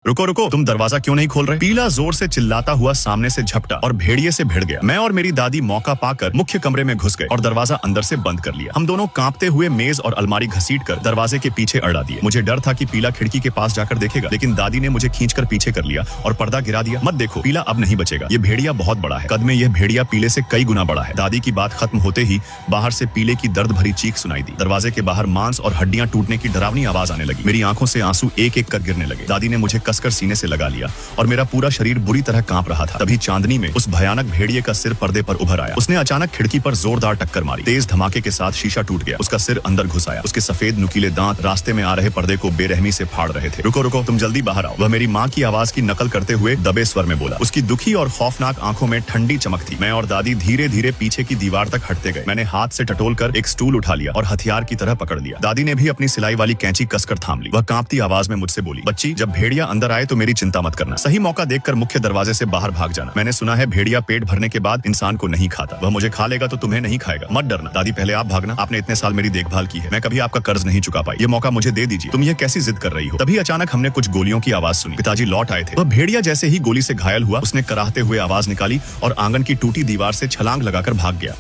रुको रुको, तुम दरवाजा क्यों नहीं खोल रहे? पीला जोर से चिल्लाता हुआ सामने से झपटा और भेड़िए से भिड़ गया। मैं और मेरी दादी मौका पाकर मुख्य कमरे में घुस गए और दरवाजा अंदर से बंद कर लिया। हम दोनों कांपते हुए मेज और अलमारी घसीटकर दरवाजे के पीछे अड़ा दिए। मुझे डर था कि पीला खिड़की के पास जाकर देखेगा, लेकिन दादी ने मुझे खींचकर पीछे कर लिया और पर्दा गिरा दिया। मत देखो, पीला अब नहीं बचेगा। ये भेड़िया बहुत बड़ा है। कद में यह भेड़िया पीले से कई गुना बड़ा है। दादी की बात खत्म होते ही बाहर से पीले की दर्द भरी चीख सुनाई दी। दरवाजे के बाहर मांस और हड्डियां टूटने की डरावनी आवाज आने लगी। मेरी आंखों से आंसू एक एक कर गिरने लगे। दादी ने मुझे कसकर सीने से लगा लिया और मेरा पूरा शरीर बुरी तरह कांप रहा था। तभी चांदनी में उस भयानक भेड़िए का सिर पर्दे पर उभर आया। उसने अचानक खिड़की पर जोरदार टक्कर मारी। तेज धमाके के साथ शीशा टूट गया। उसका सिर अंदर घुस आया। उसके सफेद नुकीले दांत रास्ते में आ रहे पर्दे को बेरहमी से फाड़ रहे थे। रुको रुको, तुम जल्दी बाहर आओ, वह मेरी माँ की आवाज की नकल करते हुए दबे स्वर में बोला। उसकी दुखी और खौफनाक आंखों में ठंडी चमक थी। मैं और दादी धीरे धीरे पीछे की दीवार तक हटते गए। मैंने हाथ से टटोलकर एक स्टूल उठा लिया और हथियार की तरह पकड़ लिया। दादी ने भी अपनी सिलाई वाली कैंची कसकर थाम ली। वह कांपती आवाज में मुझसे बोली, बच्ची, जब भेड़िया अंदर आए तो मेरी चिंता मत करना। सही मौका देखकर मुख्य दरवाजे से बाहर भाग जाना। मैंने सुना है भेड़िया पेट भरने के बाद इंसान को नहीं खाता। वह मुझे खा लेगा तो तुम्हें नहीं खाएगा। मत डरना। दादी, पहले आप भागना। आपने इतने साल मेरी देखभाल की है। मैं कभी आपका कर्ज नहीं चुका पाई। ये मौका मुझे दे दीजिए। तुम ये कैसी जिद कर रही हो? तभी अचानक हमने कुछ गोलियों की आवाज सुनी। पिताजी लौट आए थे। वह भेड़िया जैसे ही गोली से घायल हुआ, उसने कराहते हुए आवाज निकाली और आंगन की टूटी दीवार से छलांग लगाकर भाग गया।